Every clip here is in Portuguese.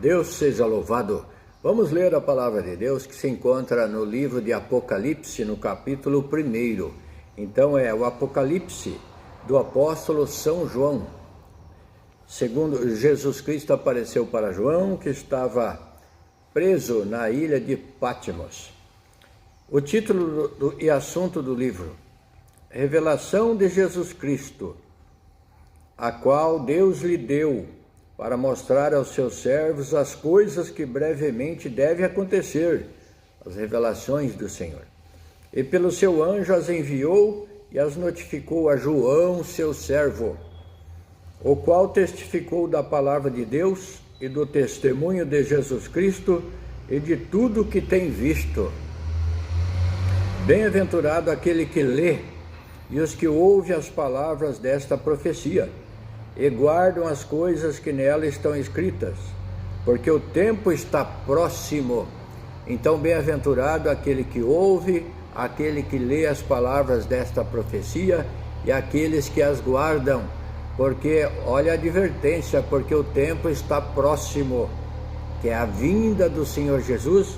Deus seja louvado. Vamos ler a palavra de Deus que se encontra no livro de Apocalipse, no capítulo 1. Então é o Apocalipse do apóstolo São João. Segundo Jesus Cristo apareceu para João, que estava preso na ilha de Patmos. O título e assunto do livro: Revelação de Jesus Cristo, a qual Deus lhe deu para mostrar aos seus servos as coisas que brevemente devem acontecer, as revelações do Senhor. E pelo seu anjo as enviou e as notificou a João, seu servo, o qual testificou da palavra de Deus e do testemunho de Jesus Cristo e de tudo que tem visto. Bem-aventurado aquele que lê e os que ouvem as palavras desta profecia e guardam as coisas que nela estão escritas, porque o tempo está próximo. Então, bem-aventurado aquele que ouve, aquele que lê as palavras desta profecia e aqueles que as guardam, porque, olha a advertência, porque o tempo está próximo, que é a vinda do Senhor Jesus,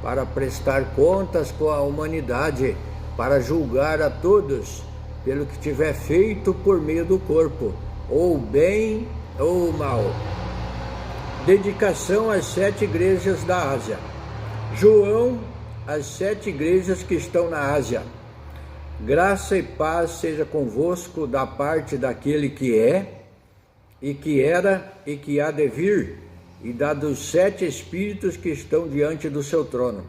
para prestar contas com a humanidade, para julgar a todos pelo que tiver feito por meio do corpo, ou bem ou mal. Dedicação às 7 igrejas da Ásia. João, às 7 igrejas que estão na Ásia. Graça e paz seja convosco da parte daquele que é, e que era, e que há de vir, e da dos 7 espíritos que estão diante do seu trono.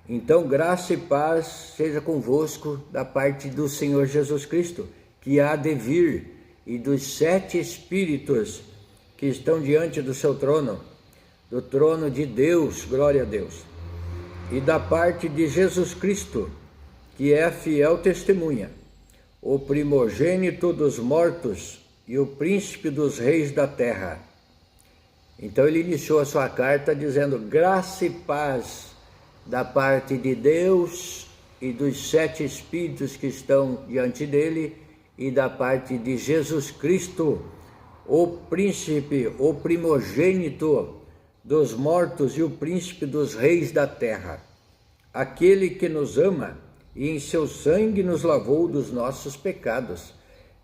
Então, graça e paz seja convosco da parte do Senhor Jesus Cristo, que há de vir, e dos 7 espíritos que estão diante do seu trono, do trono de Deus, glória a Deus, e da parte de Jesus Cristo, que é a fiel testemunha, o primogênito dos mortos e o príncipe dos reis da terra. Então ele iniciou a sua carta dizendo: graça e paz da parte de Deus e dos 7 espíritos que estão diante dele, e da parte de Jesus Cristo, o príncipe, o primogênito dos mortos e o príncipe dos reis da terra, aquele que nos ama e em seu sangue nos lavou dos nossos pecados.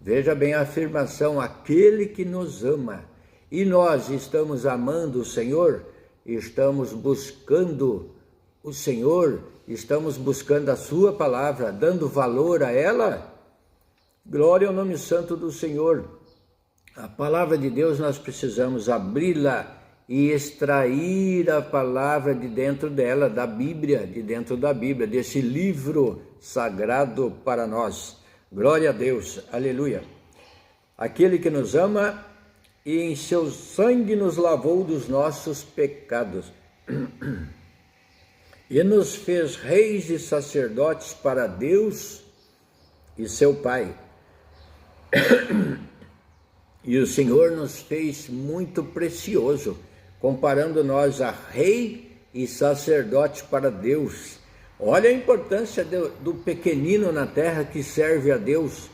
Veja bem a afirmação: aquele que nos ama. E nós estamos amando o Senhor, estamos buscando o Senhor, estamos buscando a sua palavra, dando valor a ela. Glória ao nome santo do Senhor. A palavra de Deus, nós precisamos abri-la e extrair a palavra de dentro dela, da Bíblia, de dentro da Bíblia, desse livro sagrado para nós. Glória a Deus, aleluia. Aquele que nos ama e em seu sangue nos lavou dos nossos pecados e nos fez reis e sacerdotes para Deus e seu Pai. E o Senhor nos fez muito precioso, comparando nós a rei e sacerdote para Deus. Olha a importância do pequenino na terra que serve a Deus,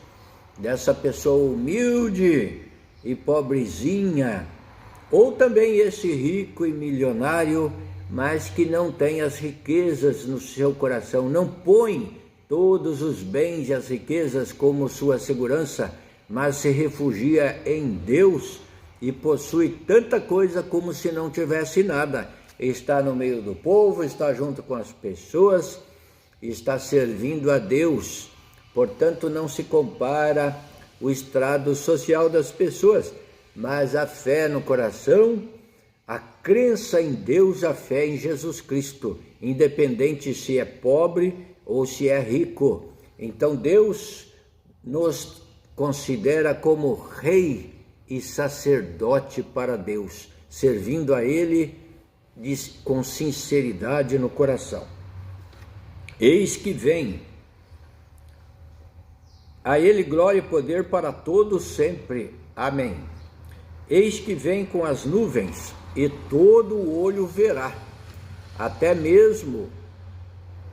dessa pessoa humilde e pobrezinha, ou também esse rico e milionário, mas que não tem as riquezas no seu coração, não põe todos os bens e as riquezas como sua segurança, mas se refugia em Deus e possui tanta coisa como se não tivesse nada. Está no meio do povo, está junto com as pessoas, está servindo a Deus. Portanto, não se compara o estrado social das pessoas, mas a fé no coração, a crença em Deus, a fé em Jesus Cristo, independente se é pobre ou se é rico. Então Deus nos considera como rei e sacerdote para Deus, servindo a Ele com sinceridade no coração. Eis que vem, a Ele glória e poder para todos sempre. Amém. Eis que vem com as nuvens, e todo o olho verá, até mesmo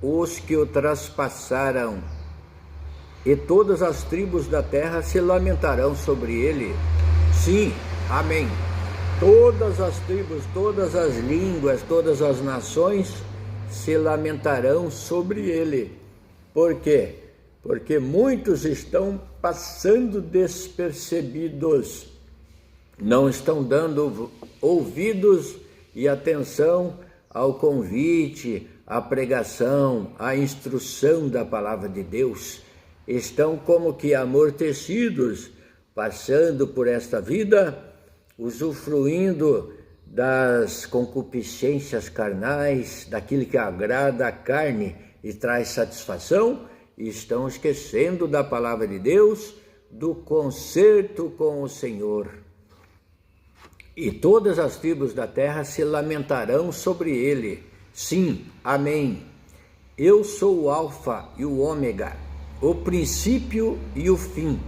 os que o traspassaram, e todas as tribos da terra se lamentarão sobre ele. Sim, amém. todas as tribos, todas as línguas, todas as nações se lamentarão sobre ele. Por quê? Porque muitos estão passando despercebidos, não estão dando ouvidos e atenção ao convite, à pregação, à instrução da palavra de Deus. Estão como que amortecidos, passando por esta vida, usufruindo das concupiscências carnais, daquilo que agrada a carne e traz satisfação, e estão esquecendo da palavra de Deus, do concerto com o Senhor. E todas as tribos da terra se lamentarão sobre ele. Sim, amém. Eu sou o Alfa e o Ômega, o princípio e o fim,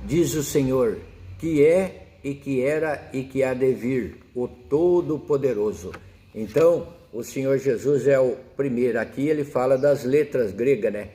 diz o Senhor, que é e que era e que há de vir, o Todo-Poderoso. Então, o Senhor Jesus é o primeiro. Aqui ele fala das letras gregas, né?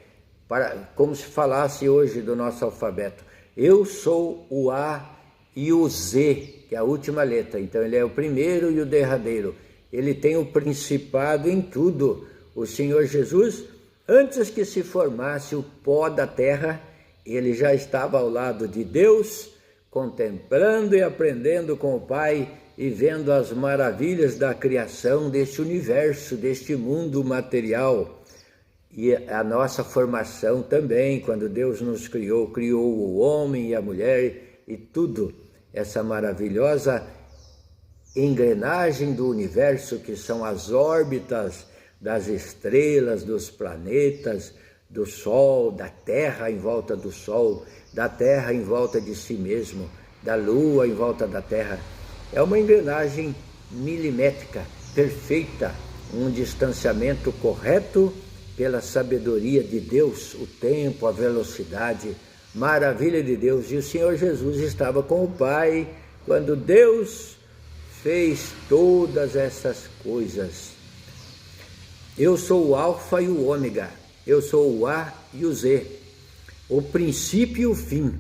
Como se falasse hoje do nosso alfabeto. Eu sou o A e o Z, que é a última letra. Então ele é o primeiro e o derradeiro. Ele tem o principado em tudo. O Senhor Jesus, antes que se formasse o pó da terra, ele já estava ao lado de Deus, contemplando e aprendendo com o Pai e vendo as maravilhas da criação deste universo, deste mundo material. E a nossa formação também, quando Deus nos criou, criou o homem e a mulher e tudo, essa maravilhosa engrenagem do universo, que são as órbitas das estrelas, dos planetas, do Sol, da Terra em volta do Sol, da Terra em volta de si mesmo, da Lua em volta da Terra. É uma engrenagem milimétrica, perfeita, um distanciamento correto pela sabedoria de Deus, o tempo, a velocidade, maravilha de Deus. E o Senhor Jesus estava com o Pai quando Deus fez todas essas coisas. Eu sou o Alfa e o Ômega, eu sou o A e o Z, o princípio e o fim,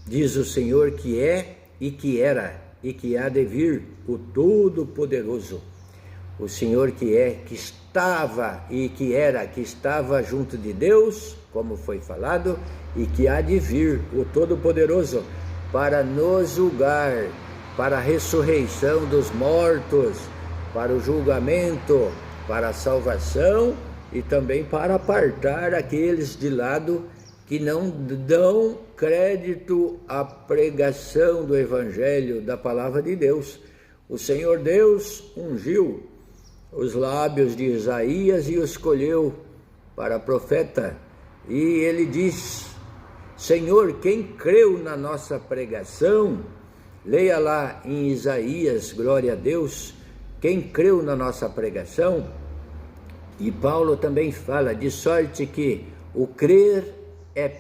diz o Senhor, que é e que era e que há de vir, o Todo-Poderoso. O Senhor que é, que estava e que era, que estava junto de Deus, como foi falado, e que há de vir, o Todo-Poderoso, para nos julgar, para a ressurreição dos mortos, para o julgamento, para a salvação e também para apartar aqueles de lado que não dão crédito à pregação do Evangelho, da palavra de Deus. O Senhor Deus ungiu os lábios de Isaías e o escolheu para profeta. E ele diz: Senhor, quem creu na nossa pregação? Leia lá em Isaías, glória a Deus, quem creu na nossa pregação? E Paulo também fala, de sorte que o crer é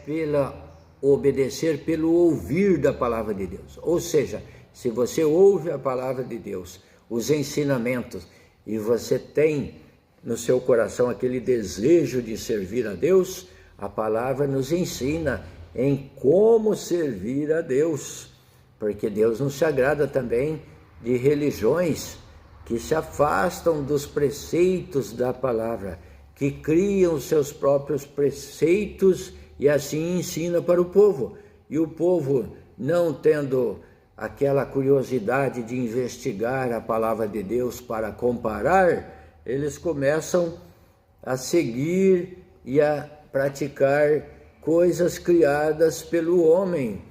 obedecer pelo ouvir da palavra de Deus. Ou seja, se você ouve a palavra de Deus, os ensinamentos, e você tem no seu coração aquele desejo de servir a Deus, a palavra nos ensina em como servir a Deus, porque Deus não se agrada também de religiões que se afastam dos preceitos da palavra, que criam seus próprios preceitos e assim ensina para o povo. E o povo, não tendo aquela curiosidade de investigar a palavra de Deus para comparar, eles começam a seguir e a praticar coisas criadas pelo homem.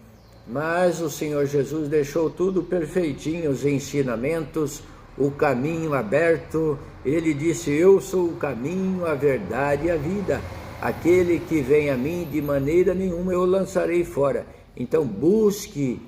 Mas o Senhor Jesus deixou tudo perfeitinho, os ensinamentos, o caminho aberto. Ele disse: eu sou o caminho, a verdade e a vida. Aquele que vem a mim, de maneira nenhuma eu o lançarei fora. Então busque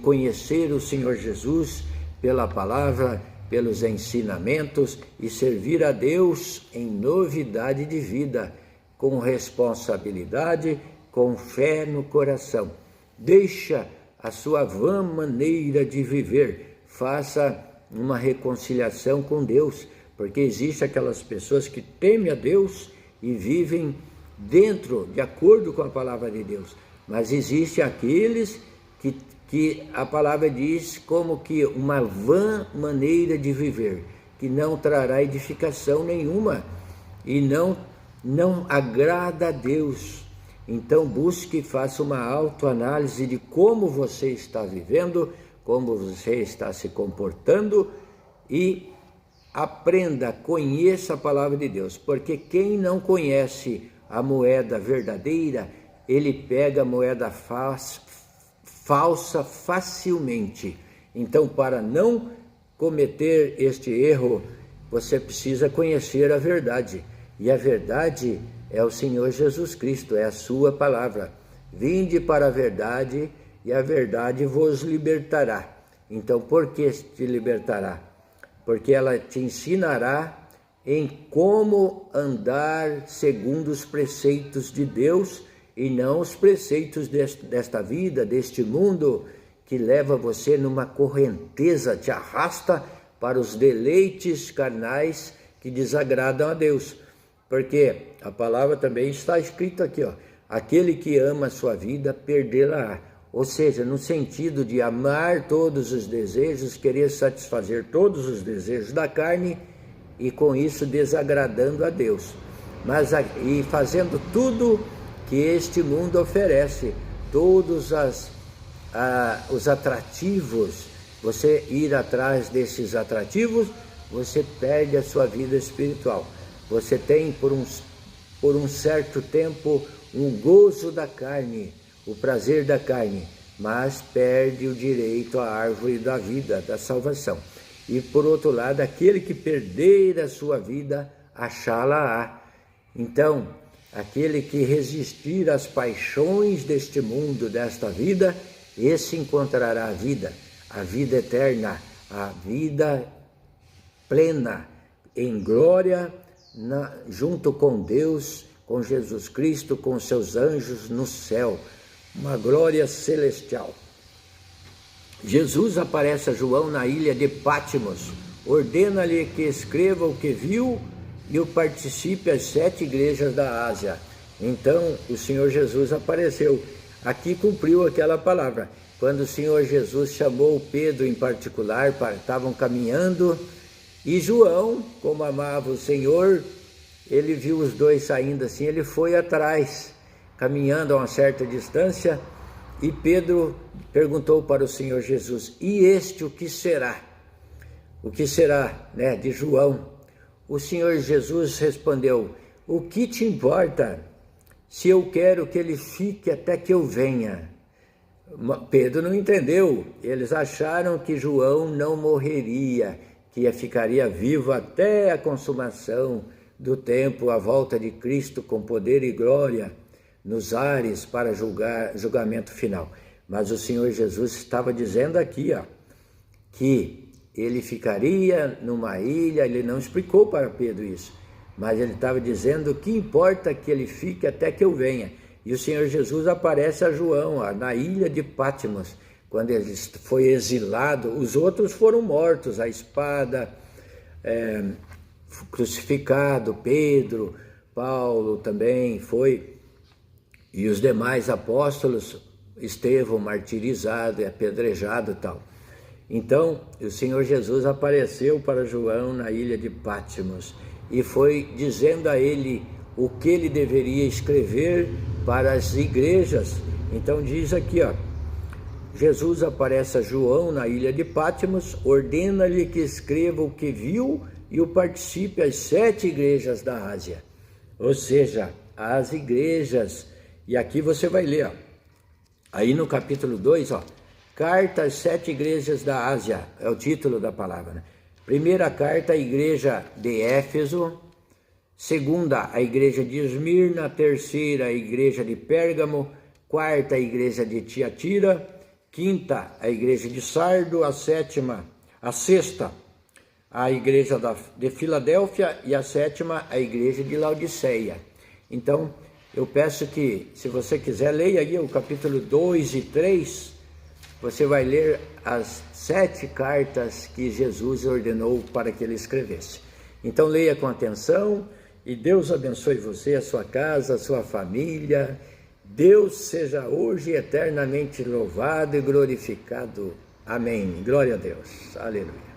conhecer o Senhor Jesus pela palavra, pelos ensinamentos, e servir a Deus em novidade de vida, com responsabilidade, com fé no coração. Deixa a sua vã maneira de viver, faça uma reconciliação com Deus, porque existe aquelas pessoas que temem a Deus e vivem de acordo com a palavra de Deus, mas existe aqueles que que a palavra diz como que uma vã maneira de viver, que não trará edificação nenhuma e não agrada a Deus. Então busque e faça uma autoanálise de como você está vivendo, como você está se comportando e aprenda, conheça a palavra de Deus, porque quem não conhece a moeda verdadeira, ele pega a moeda falsa facilmente. Então, para não cometer este erro, você precisa conhecer a verdade, e a verdade é o Senhor Jesus Cristo, é a sua palavra. Vinde para a verdade e a verdade vos libertará. Então, por que te libertará? Porque ela te ensinará em como andar segundo os preceitos de Deus e não os preceitos desta vida, deste mundo, que leva você numa correnteza, te arrasta para os deleites carnais que desagradam a Deus. Porque a palavra também está escrito aqui, ó, aquele que ama a sua vida, perdê-la-á. Ou seja, no sentido de amar todos os desejos, querer satisfazer todos os desejos da carne e com isso desagradando a Deus. E fazendo tudo que este mundo oferece, todos os atrativos, você ir atrás desses atrativos, você perde a sua vida espiritual. Você tem por um certo tempo um gozo da carne, o prazer da carne, mas perde o direito à árvore da vida, da salvação. E por outro lado, aquele que perder a sua vida, achá-la-á. Então, aquele que resistir às paixões deste mundo, desta vida, esse encontrará a vida eterna, a vida plena, em glória, junto com Deus, com Jesus Cristo, com seus anjos no céu, uma glória celestial. Jesus aparece a João na ilha de Patmos, ordena-lhe que escreva o que viu e o participe às 7 igrejas da Ásia. Então o Senhor Jesus apareceu, aqui cumpriu aquela palavra, quando o Senhor Jesus chamou Pedro em particular, estavam caminhando, e João, como amava o Senhor, ele viu os dois saindo assim, ele foi atrás, caminhando a uma certa distância, e Pedro perguntou para o Senhor Jesus, e este o que será? O que será, né, de João? O Senhor Jesus respondeu, o que te importa se eu quero que ele fique até que eu venha? Pedro não entendeu, eles acharam que João não morreria, que ficaria vivo até a consumação do tempo, a volta de Cristo com poder e glória nos ares para julgamento final. Mas o Senhor Jesus estava dizendo aqui, ó, que ele ficaria numa ilha, ele não explicou para Pedro isso, mas ele estava dizendo que importa que ele fique até que eu venha. E o Senhor Jesus aparece a João, ó, na ilha de Patmos, quando ele foi exilado. Os outros foram mortos, a espada, crucificado, Pedro, Paulo também foi, e os demais apóstolos, Estevão martirizado e apedrejado e tal. Então o Senhor Jesus apareceu para João na ilha de Patmos e foi dizendo a ele o que ele deveria escrever para as igrejas. Então diz aqui, ó, Jesus aparece a João na ilha de Patmos, ordena-lhe que escreva o que viu e o participe às 7 igrejas da Ásia. Ou seja, as igrejas. E aqui você vai ler, ó, aí no capítulo 2, ó, carta às 7 igrejas da Ásia, é o título da palavra, né? Primeira carta à igreja de Éfeso, segunda a igreja de Esmirna, terceira a igreja de Pérgamo, quarta a igreja de Tiatira, quinta a igreja de Sardo, a sexta a igreja de Filadélfia e a sétima a igreja de Laodiceia. Então eu peço que, se você quiser, leia aí o capítulo 2 e 3, você vai ler as 7 cartas que Jesus ordenou para que ele escrevesse. Então leia com atenção e Deus abençoe você, a sua casa, a sua família. Deus seja hoje eternamente louvado e glorificado. Amém. Glória a Deus. Aleluia.